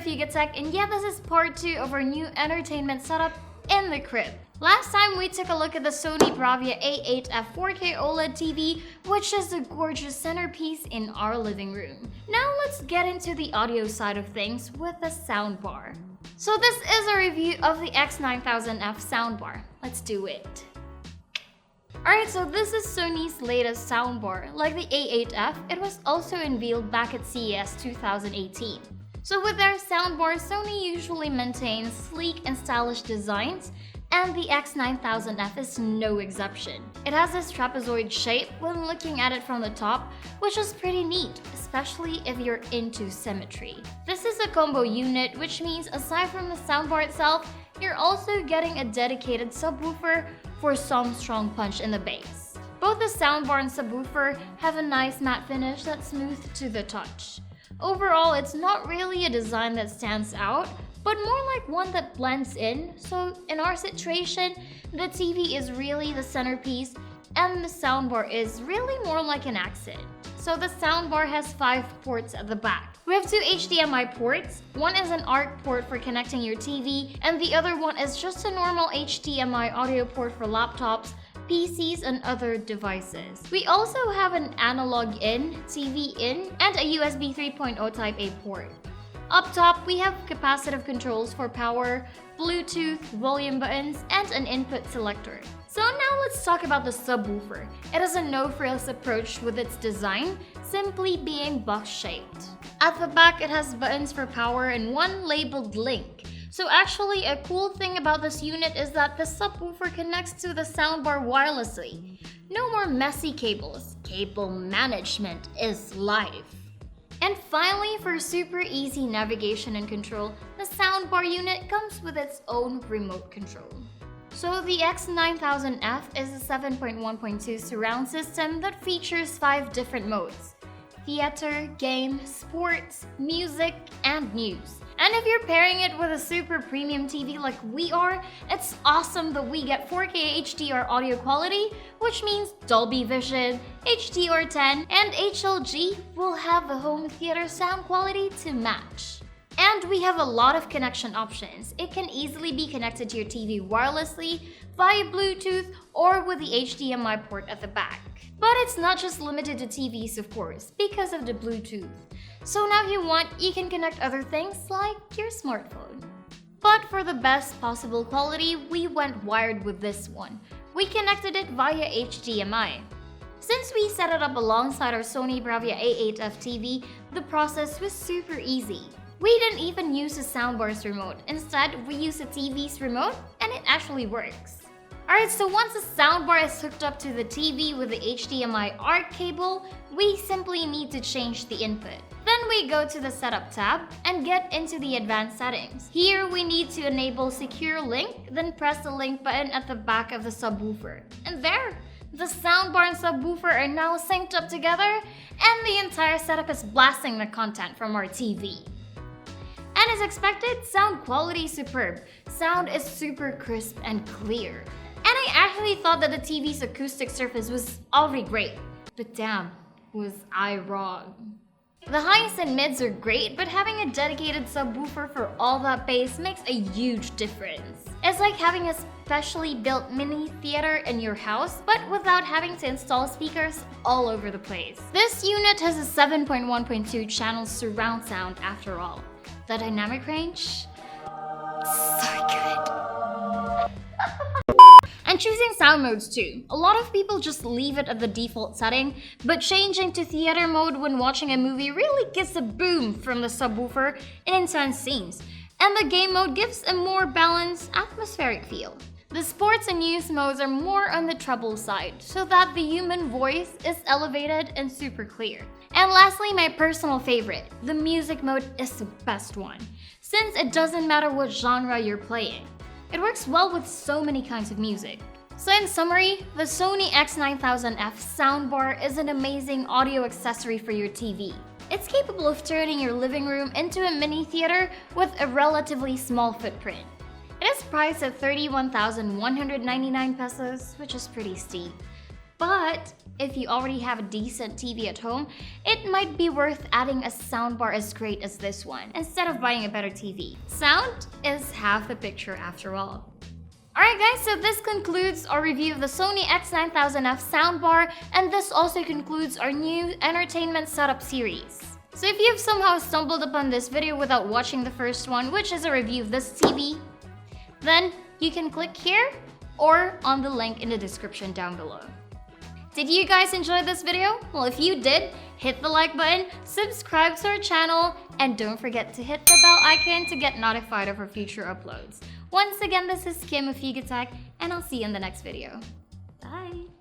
of YugaTech, and yeah, this is part 2 of our new entertainment setup in the crib. Last time we took a look at the Sony Bravia A8F 4K OLED TV, which is the gorgeous centerpiece in our living room. Now let's get into the audio side of things with the soundbar. So this is a review of the X9000F soundbar. Let's do it. Alright, so this is Sony's latest soundbar. Like the A8F, it was also unveiled back at CES 2018. So with their soundbar, Sony usually maintains sleek and stylish designs, and the X9000F is no exception. It has this trapezoid shape when looking at it from the top, which is pretty neat, especially if you're into symmetry. This is a combo unit, which means aside from the soundbar itself, you're also getting a dedicated subwoofer for some strong punch in the bass. Both the soundbar and subwoofer have a nice matte finish that's smooth to the touch. Overall, it's not really a design that stands out, but more like one that blends in. So in our situation, the TV is really the centerpiece and the soundbar is really more like an accent. So the soundbar has 5 ports at the back. We have 2 HDMI ports. One is an ARC port for connecting your TV, and the other one is just a normal HDMI audio port for laptops, PCs, and other devices. We also have an analog in, TV in, and a USB 3.0 Type A port. Up top, we have capacitive controls for power, Bluetooth, volume buttons, and an input selector. So now let's talk about the subwoofer. It has a no-frills approach with its design, simply being box-shaped. At the back, it has buttons for power and one labeled link. So actually, a cool thing about this unit is that the subwoofer connects to the soundbar wirelessly. No more messy cables. Cable management is life. And finally, for super easy navigation and control, the soundbar unit comes with its own remote control. So the X9000F is a 7.1.2 surround system that features 5 different modes: theater, game, sports, music, and news. And if you're pairing it with a super premium TV like we are, it's awesome that we get 4K HDR audio quality, which means Dolby Vision, HDR10, and HLG will have the home theater sound quality to match. And we have a lot of connection options. It can easily be connected to your TV wirelessly, via Bluetooth, or with the HDMI port at the back. But it's not just limited to TVs, of course, because of the Bluetooth. So now if you want, you can connect other things like your smartphone. But for the best possible quality, we went wired with this one. We connected it via HDMI. Since we set it up alongside our Sony Bravia A8F TV, the process was super easy. We didn't even use the soundbar's remote. Instead, we used the TV's remote, and it actually works. Alright, so once the soundbar is hooked up to the TV with the HDMI ARC cable, we simply need to change the input. Then we go to the Setup tab and get into the advanced settings. Here we need to enable Secure Link, then press the link button at the back of the subwoofer. And there! The soundbar and subwoofer are now synced up together, and the entire setup is blasting the content from our TV. And as expected, sound quality is superb. Sound is super crisp and clear. And I actually thought that the TV's acoustic surface was already great. But damn, was I wrong. The highs and mids are great, but having a dedicated subwoofer for all that bass makes a huge difference. It's like having a specially built mini theater in your house, but without having to install speakers all over the place. This unit has a 7.1.2 channel surround sound after all. The dynamic range? So good. And choosing sound modes too. A lot of people just leave it at the default setting, but changing to theater mode when watching a movie really gets a boom from the subwoofer in intense scenes. And the game mode gives a more balanced, atmospheric feel. The sports and news modes are more on the treble side, so that the human voice is elevated and super clear. And lastly, my personal favorite, the music mode is the best one, since it doesn't matter what genre you're playing. It works well with so many kinds of music. So in summary, the Sony X9000F soundbar is an amazing audio accessory for your TV. It's capable of turning your living room into a mini theater with a relatively small footprint. It is priced at 31,199 pesos, which is pretty steep. But if you already have a decent TV at home, it might be worth adding a soundbar as great as this one, instead of buying a better TV. Sound is half the picture after all. Alright guys, so this concludes our review of the Sony X9000F soundbar, and this also concludes our new entertainment setup series. So if you've somehow stumbled upon this video without watching the first one, which is a review of this TV, then you can click here or on the link in the description down below. Did you guys enjoy this video? Well, if you did, hit the like button, subscribe to our channel, and don't forget to hit the bell icon to get notified of our future uploads. Once again, this is Kim of YugaTech, and I'll see you in the next video. Bye!